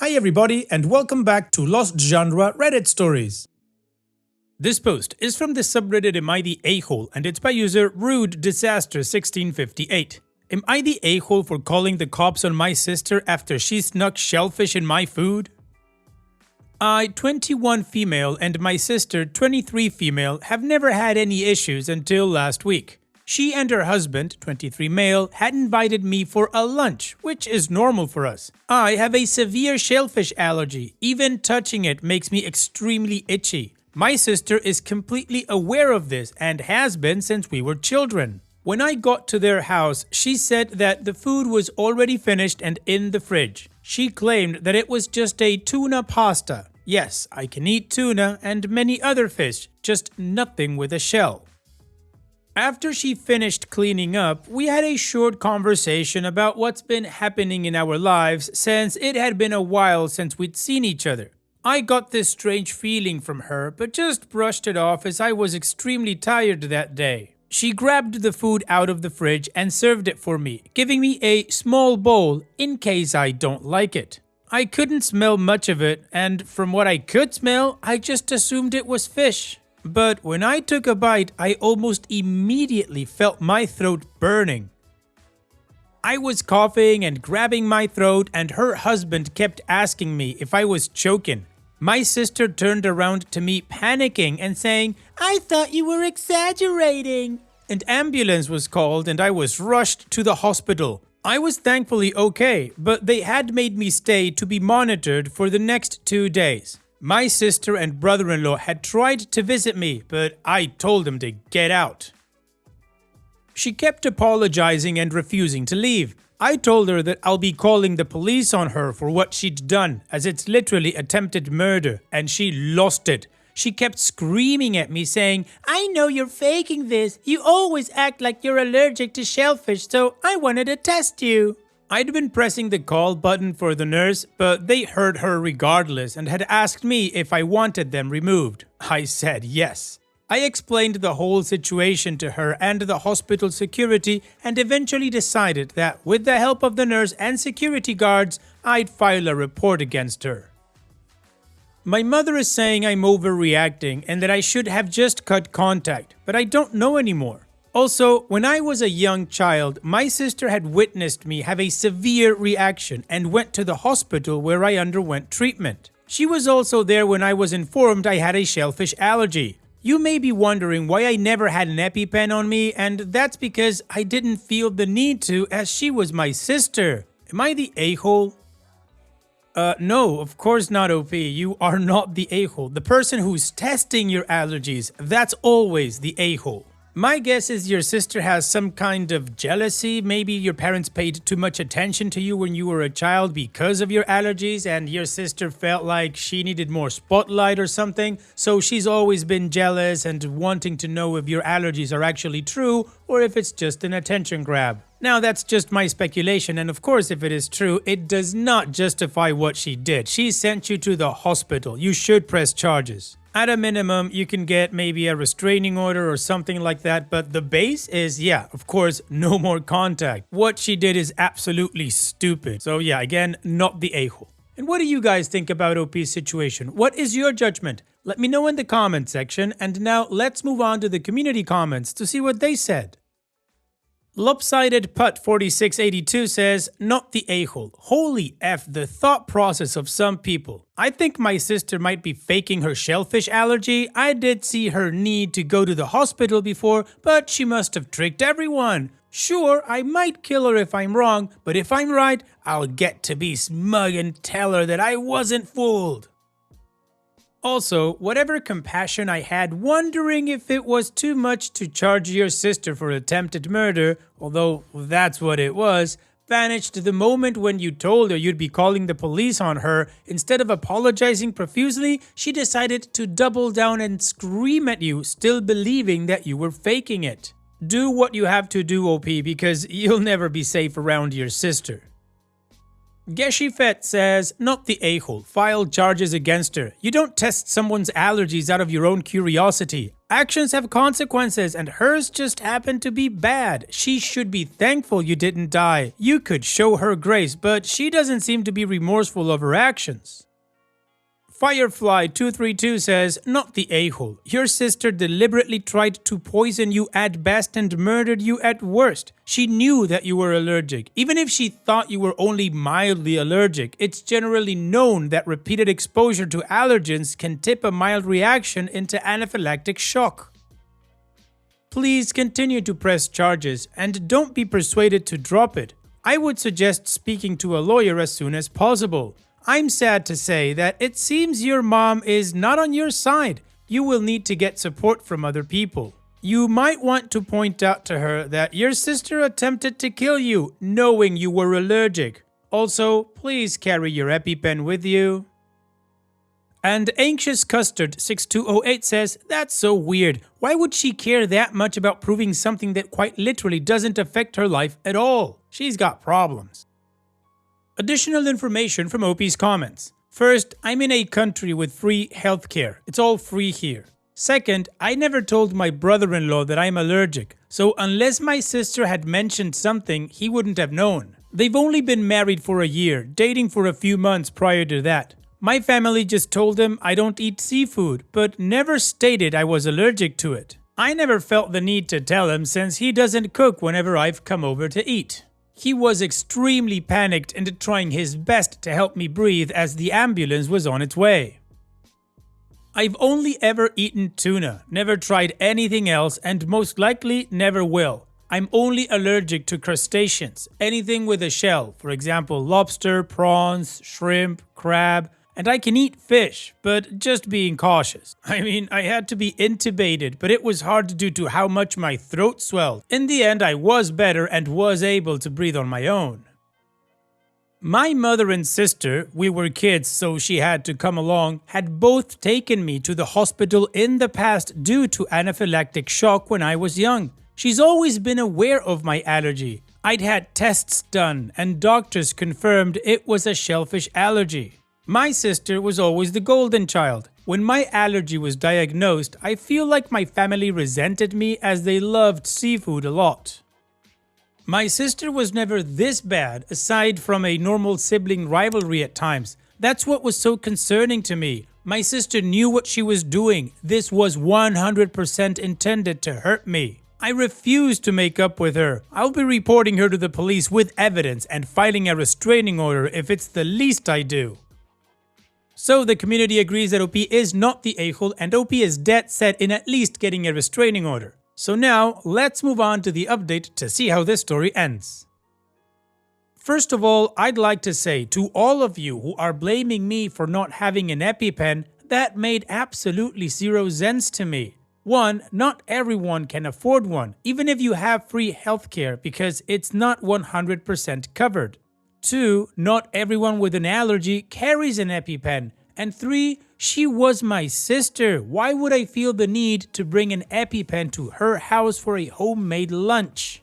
Hi everybody and welcome back to Lost Genre Reddit Stories. This post is from the subreddit Am I the A-hole and it's by user Rude Disaster 1658. Am I the a-hole for calling the cops on my sister after she snuck shellfish in my food? I, 21 female, and my sister, 23 female, have never had any issues until last week. She and her husband, 23 male, had invited me for a lunch, which is normal for us. I have a severe shellfish allergy. Even touching it makes me extremely itchy. My sister is completely aware of this and has been since we were children. When I got to their house, she said that the food was already finished and in the fridge. She claimed that it was just a tuna pasta. Yes, I can eat tuna and many other fish, just nothing with a shell. After she finished cleaning up, we had a short conversation about what's been happening in our lives since it had been a while since we'd seen each other. I got this strange feeling from her, but just brushed it off as I was extremely tired that day. She grabbed the food out of the fridge and served it for me, giving me a small bowl in case I don't like it. I couldn't smell much of it, and from what I could smell, I just assumed it was fish. But when I took a bite, I almost immediately felt my throat burning. I was coughing and grabbing my throat, and her husband kept asking me if I was choking. My sister turned around to me panicking and saying, "I thought you were exaggerating." An ambulance was called and I was rushed to the hospital. I was thankfully okay, but they had made me stay to be monitored for the next 2 days. My sister and brother-in-law had tried to visit me, but I told them to get out. She kept apologizing and refusing to leave. I told her that I'll be calling the police on her for what she'd done, as it's literally attempted murder, and she lost it. She kept screaming at me saying, "I know you're faking this. You always act like you're allergic to shellfish, so I wanted to test you." I'd been pressing the call button for the nurse, but they heard her regardless and had asked me if I wanted them removed. I said yes. I explained the whole situation to her and the hospital security and eventually decided that with the help of the nurse and security guards, I'd file a report against her. My mother is saying I'm overreacting and that I should have just cut contact, but I don't know anymore. Also, when I was a young child, my sister had witnessed me have a severe reaction and went to the hospital where I underwent treatment. She was also there when I was informed I had a shellfish allergy. You may be wondering why I never had an EpiPen on me, and that's because I didn't feel the need to, as she was my sister. Am I the a-hole? No, of course not, OP. You are not the a-hole. The person who's testing your allergies, that's always the a-hole. My guess is your sister has some kind of jealousy. Maybe your parents paid too much attention to you when you were a child because of your allergies and your sister felt like she needed more spotlight or something. So she's always been jealous and wanting to know if your allergies are actually true or if it's just an attention grab. Now that's just my speculation, and of course if it is true, it does not justify what she did. She sent you to the hospital. You should press charges. At a minimum, you can get maybe a restraining order or something like that, but the base is, yeah, of course, no more contact. What she did is absolutely stupid. So yeah, again, not the a-hole. And what do you guys think about OP's situation? What is your judgment? Let me know in the comment section, and now let's move on to the community comments to see what they said. Lopsided Putt 4682 says, "Not the a-hole. Holy F, the thought process of some people. I think my sister might be faking her shellfish allergy. I did see her need to go to the hospital before, but she must have tricked everyone. Sure, I might kill her if I'm wrong, but if I'm right, I'll get to be smug and tell her that I wasn't fooled." Also, whatever compassion I had wondering if it was too much to charge your sister for attempted murder, although that's what it was, vanished the moment when you told her you'd be calling the police on her. Instead of apologizing profusely, she decided to double down and scream at you, still believing that you were faking it. Do what you have to do, OP, because you'll never be safe around your sister. Geshifet says, not the a-hole, file charges against her. You don't test someone's allergies out of your own curiosity. Actions have consequences and hers just happened to be bad. She should be thankful you didn't die. You could show her grace, but she doesn't seem to be remorseful of her actions. Firefly232 says, not the a-hole. Your sister deliberately tried to poison you at best and murdered you at worst. She knew that you were allergic. Even if she thought you were only mildly allergic, it's generally known that repeated exposure to allergens can tip a mild reaction into anaphylactic shock. Please continue to press charges and don't be persuaded to drop it. I would suggest speaking to a lawyer as soon as possible. I'm sad to say that it seems your mom is not on your side. You will need to get support from other people. You might want to point out to her that your sister attempted to kill you, knowing you were allergic. Also, please carry your EpiPen with you. And Anxious Custard 6208 says, that's so weird. Why would she care that much about proving something that quite literally doesn't affect her life at all? She's got problems. Additional information from OP's comments. First, I'm in a country with free healthcare. It's all free here. Second, I never told my brother-in-law that I'm allergic, so unless my sister had mentioned something, he wouldn't have known. They've only been married for a year, dating for a few months prior to that. My family just told him I don't eat seafood, but never stated I was allergic to it. I never felt the need to tell him since he doesn't cook whenever I've come over to eat. He was extremely panicked and trying his best to help me breathe as the ambulance was on its way. I've only ever eaten tuna, never tried anything else, and most likely never will. I'm only allergic to crustaceans, anything with a shell, for example lobster, prawns, shrimp, crab, and I can eat fish, but just being cautious. I mean, I had to be intubated, but it was hard due to how much my throat swelled. In the end, I was better and was able to breathe on my own. My mother and sister, we were kids so she had to come along, had both taken me to the hospital in the past due to anaphylactic shock when I was young. She's always been aware of my allergy. I'd had tests done and doctors confirmed it was a shellfish allergy. My sister was always the golden child. When my allergy was diagnosed, I feel like my family resented me as they loved seafood a lot. My sister was never this bad, aside from a normal sibling rivalry at times. That's what was so concerning to me. My sister knew what she was doing. This was 100% intended to hurt me. I refuse to make up with her. I'll be reporting her to the police with evidence and filing a restraining order if it's the least I do. So the community agrees that OP is not the a-hole and OP is dead set in at least getting a restraining order. So now, let's move on to the update to see how this story ends. First of all, I'd like to say to all of you who are blaming me for not having an EpiPen, that made absolutely zero sense to me. 1. Not everyone can afford one, even if you have free healthcare, because it's not 100% covered. 2. Not everyone with an allergy carries an EpiPen. And 3. She was my sister. Why would I feel the need to bring an EpiPen to her house for a homemade lunch?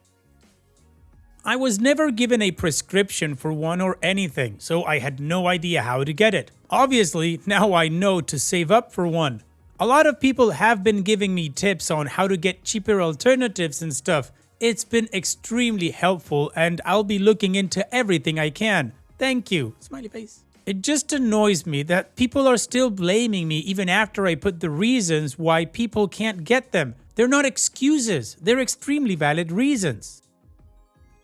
I was never given a prescription for one or anything, so I had no idea how to get it. Obviously, now I know to save up for one. A lot of people have been giving me tips on how to get cheaper alternatives and stuff. It's been extremely helpful and I'll be looking into everything I can. Thank you. Smiley face. It just annoys me that people are still blaming me even after I put the reasons why people can't get them. They're not excuses, they're extremely valid reasons.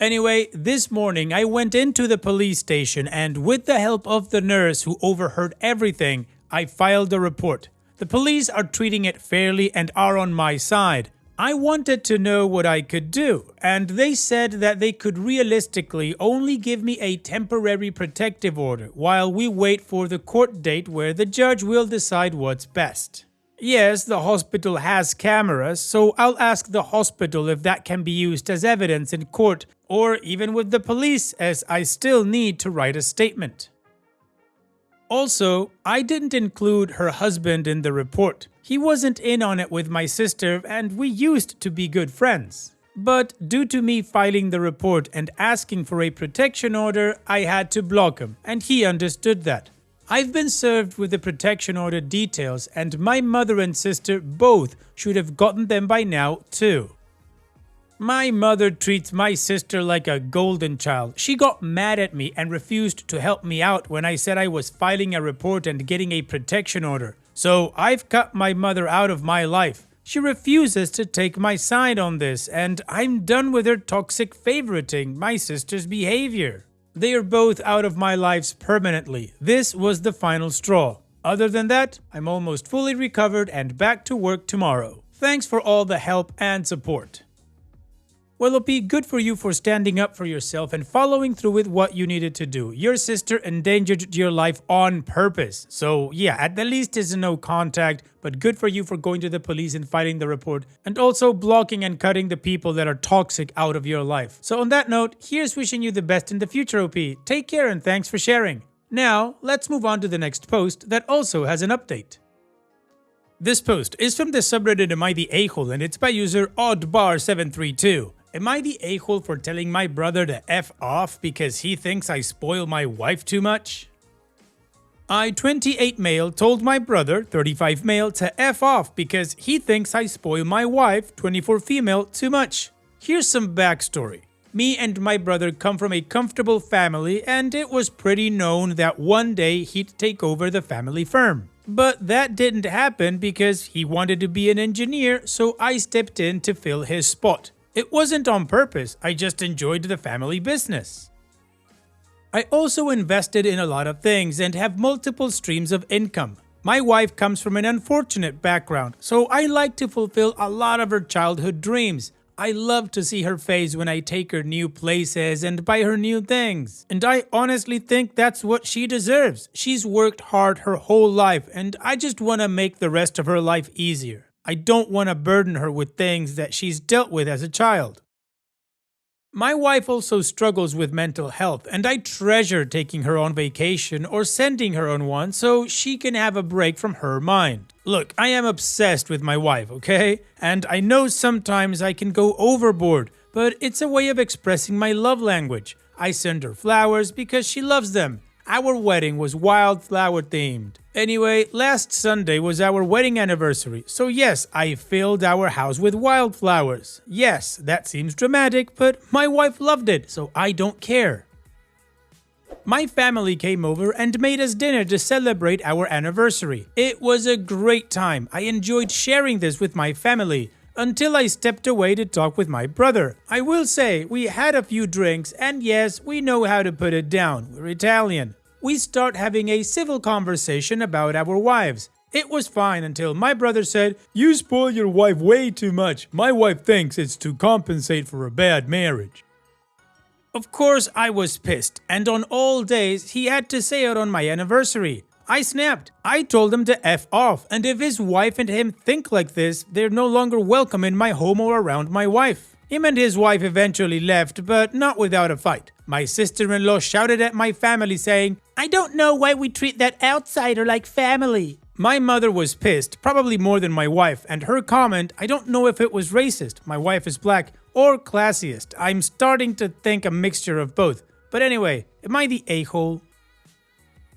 Anyway, this morning I went into the police station and with the help of the nurse who overheard everything, I filed a report. The police are treating it fairly and are on my side. I wanted to know what I could do, and they said that they could realistically only give me a temporary protective order while we wait for the court date where the judge will decide what's best. Yes, the hospital has cameras, so I'll ask the hospital if that can be used as evidence in court or even with the police, as I still need to write a statement. Also, I didn't include her husband in the report. He wasn't in on it with my sister and we used to be good friends. But due to me filing the report and asking for a protection order, I had to block him, and he understood that. I've been served with the protection order details, and my mother and sister both should have gotten them by now too. My mother treats my sister like a golden child. She got mad at me and refused to help me out when I said I was filing a report and getting a protection order. So I've cut my mother out of my life. She refuses to take my side on this, and I'm done with her toxic favoriting my sister's behavior. They are both out of my lives permanently. This was the final straw. Other than that, I'm almost fully recovered and back to work tomorrow. Thanks for all the help and support. Well, OP, good for you for standing up for yourself and following through with what you needed to do. Your sister endangered your life on purpose. So yeah, at the least is no contact, but good for you for going to the police and filing the report and also blocking and cutting the people that are toxic out of your life. So on that note, here's wishing you the best in the future, OP. Take care and thanks for sharing. Now, let's move on to the next post that also has an update. This post is from the subreddit Am I the A-hole and it's by user oddbar732. Am I the a-hole for telling my brother to F off because he thinks I spoil my wife too much? I, 28 male, told my brother, 35 male, to F off because he thinks I spoil my wife, 24 female, too much. Here's some backstory. Me and my brother come from a comfortable family and it was pretty known that one day he'd take over the family firm. But that didn't happen because he wanted to be an engineer, so I stepped in to fill his spot. It wasn't on purpose, I just enjoyed the family business. I also invested in a lot of things and have multiple streams of income. My wife comes from an unfortunate background, so I like to fulfill a lot of her childhood dreams. I love to see her face when I take her new places and buy her new things. And I honestly think that's what she deserves. She's worked hard her whole life and I just want to make the rest of her life easier. I don't want to burden her with things that she's dealt with as a child. My wife also struggles with mental health, and I treasure taking her on vacation or sending her on one so she can have a break from her mind. Look, I am obsessed with my wife, okay? And I know sometimes I can go overboard, but it's a way of expressing my love language. I send her flowers because she loves them. Our wedding was wildflower themed. Anyway, last Sunday was our wedding anniversary, so yes, I filled our house with wildflowers. Yes, that seems dramatic, but my wife loved it, so I don't care. My family came over and made us dinner to celebrate our anniversary. It was a great time. I enjoyed sharing this with my family, until I stepped away to talk with my brother. I will say, we had a few drinks, and yes, we know how to put it down. We're Italian. We start having a civil conversation about our wives. It was fine until my brother said, "You spoil your wife way too much. My wife thinks it's to compensate for a bad marriage." Of course, I was pissed, and on all days, he had to say it on my anniversary. I snapped. I told him to F off, and if his wife and him think like this, they're no longer welcome in my home or around my wife. Him and his wife eventually left, but not without a fight. My sister-in-law shouted at my family saying, "I don't know why we treat that outsider like family." My mother was pissed, probably more than my wife, and her comment, I don't know if it was racist, my wife is black, or classist. I'm starting to think a mixture of both. But anyway, am I the a-hole?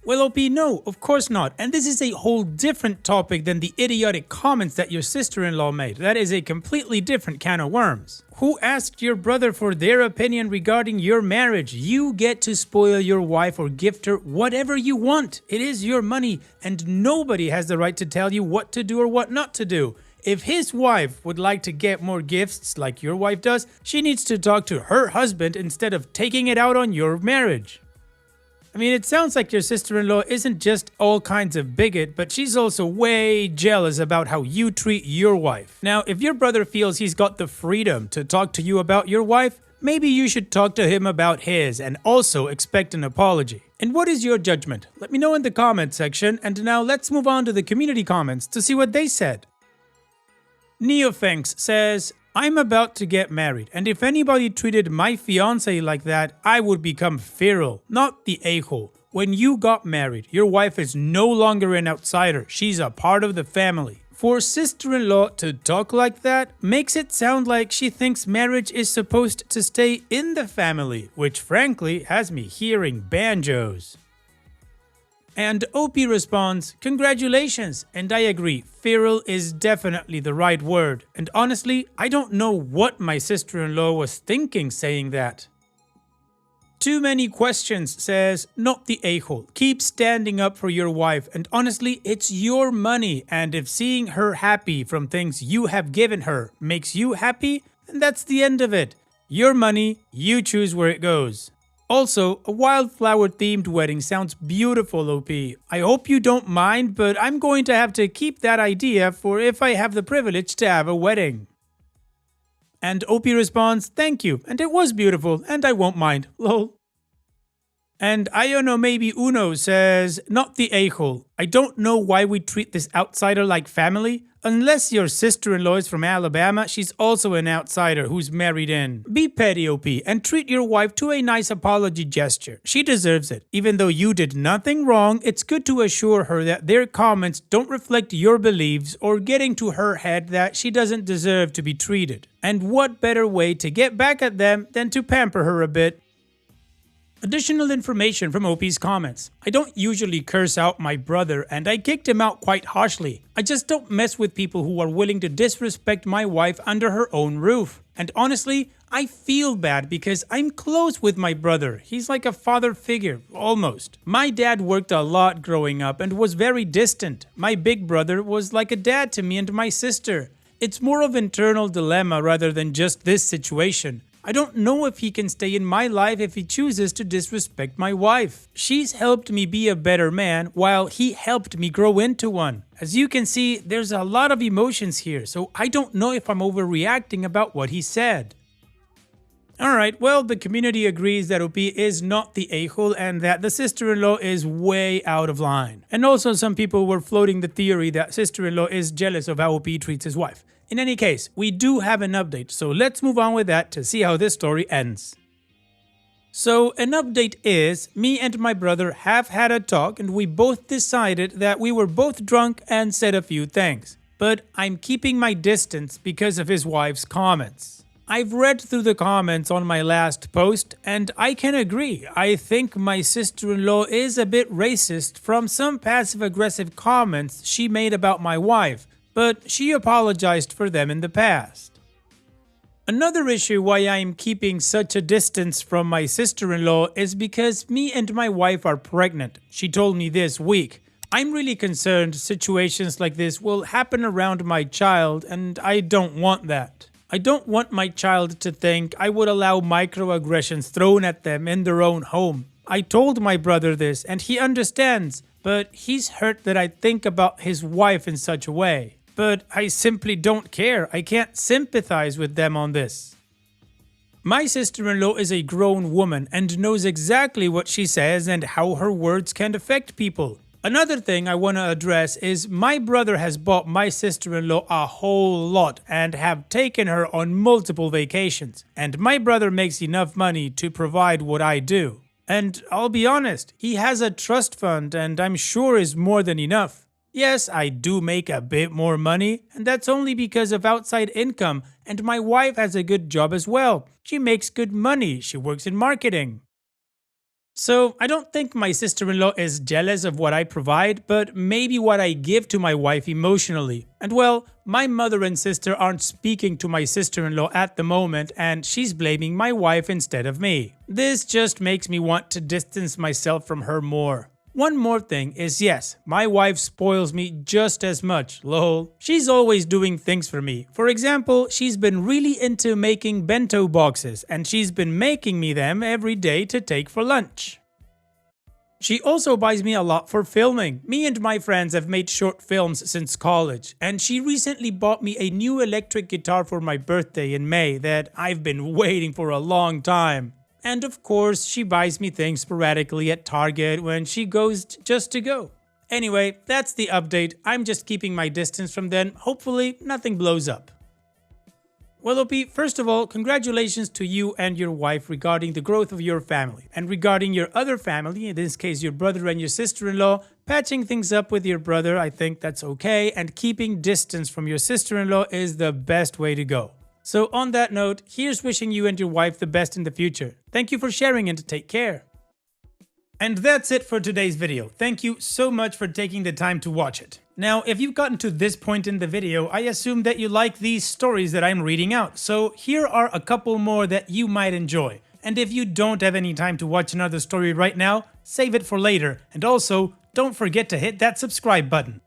Well, OP, no, of course not. And this is a whole different topic than the idiotic comments that your sister-in-law made. That is a completely different can of worms. Who asked your brother for their opinion regarding your marriage? You get to spoil your wife or gift her whatever you want. It is your money, and nobody has the right to tell you what to do or what not to do. If his wife would like to get more gifts like your wife does, she needs to talk to her husband instead of taking it out on your marriage. I mean, it sounds like your sister-in-law isn't just all kinds of bigot, but she's also way jealous about how you treat your wife. Now, if your brother feels he's got the freedom to talk to you about your wife, maybe you should talk to him about his and also expect an apology. And what is your judgment? Let me know in the comment section, and now let's move on to the community comments to see what they said. Neofenx says, "I'm about to get married, and if anybody treated my fiance like that, I would become feral, not the a-hole. When you got married, your wife is no longer an outsider, she's a part of the family. For sister-in-law to talk like that makes it sound like she thinks marriage is supposed to stay in the family, which frankly has me hearing banjos. And OP responds, "Congratulations, and I agree, feral is definitely the right word, and honestly, I don't know what my sister-in-law was thinking saying that." Too Many Questions says, "Not the a-hole. Keep standing up for your wife, and honestly, it's your money, and if seeing her happy from things you have given her makes you happy, then that's the end of it. Your money, you choose where it goes." Also, a wildflower-themed wedding sounds beautiful, OP. I hope you don't mind, but I'm going to have to keep that idea for if I have the privilege to have a wedding. And OP responds, "Thank you, and it was beautiful, and I won't mind, lol." And Iono Maybe Uno says, "Not the a-hole. I don't know why we treat this outsider like family. Unless your sister-in-law is from Alabama, she's also an outsider who's married in. Be petty, OP, and treat your wife to a nice apology gesture. She deserves it. Even though you did nothing wrong, it's good to assure her that their comments don't reflect your beliefs or get into her head that she doesn't deserve to be treated. And what better way to get back at them than to pamper her a bit?" Additional information from OP's comments. "I don't usually curse out my brother, and I kicked him out quite harshly. I just don't mess with people who are willing to disrespect my wife under her own roof. And honestly, I feel bad because I'm close with my brother. He's like a father figure, almost. My dad worked a lot growing up and was very distant. My big brother was like a dad to me and my sister. It's more of an internal dilemma rather than just this situation. I don't know if he can stay in my life if he chooses to disrespect my wife. She's helped me be a better man while he helped me grow into one. As you can see, there's a lot of emotions here, so I don't know if I'm overreacting about what he said." Alright, well, the community agrees that OP is not the a-hole and that the sister-in-law is way out of line. And also some people were floating the theory that sister-in-law is jealous of how OP treats his wife. In any case, we do have an update, so let's move on with that to see how this story ends. So an update is, me and my brother have had a talk and we both decided that we were both drunk and said a few things. But I'm keeping my distance because of his wife's comments. I've read through the comments on my last post and I can agree. I think my sister-in-law is a bit racist from some passive-aggressive comments she made about my wife, but she apologized for them in the past. Another issue why I'm keeping such a distance from my sister-in-law is because me and my wife are pregnant. She told me this week. I'm really concerned situations like this will happen around my child and I don't want that. I don't want my child to think I would allow microaggressions thrown at them in their own home. I told my brother this and he understands, but he's hurt that I think about his wife in such a way. But I simply don't care. I can't sympathize with them on this. My sister-in-law is a grown woman and knows exactly what she says and how her words can affect people. Another thing I want to address is my brother has bought my sister-in-law a whole lot and have taken her on multiple vacations. And my brother makes enough money to provide what I do. And I'll be honest, he has a trust fund and I'm sure is more than enough. Yes, I do make a bit more money, and that's only because of outside income, and my wife has a good job as well. She makes good money, she works in marketing. So I don't think my sister-in-law is jealous of what I provide, but maybe what I give to my wife emotionally. And well, my mother and sister aren't speaking to my sister-in-law at the moment, and she's blaming my wife instead of me. This just makes me want to distance myself from her more. One more thing is yes, my wife spoils me just as much, lol. She's always doing things for me. For example, she's been really into making bento boxes and she's been making me them every day to take for lunch. She also buys me a lot for filming. Me and my friends have made short films since college, and she recently bought me a new electric guitar for my birthday in May that I've been waiting for a long time. And of course, she buys me things sporadically at Target when she goes just to go. Anyway, that's the update. I'm just keeping my distance from them. Hopefully, nothing blows up. Well, OP, first of all, congratulations to you and your wife regarding the growth of your family. And regarding your other family, in this case your brother and your sister-in-law, patching things up with your brother, I think that's okay, and keeping distance from your sister-in-law is the best way to go. So on that note, here's wishing you and your wife the best in the future. Thank you for sharing and take care. And that's it for today's video. Thank you so much for taking the time to watch it. Now, if you've gotten to this point in the video, I assume that you like these stories that I'm reading out. So here are a couple more that you might enjoy. And if you don't have any time to watch another story right now, save it for later. And also, don't forget to hit that subscribe button.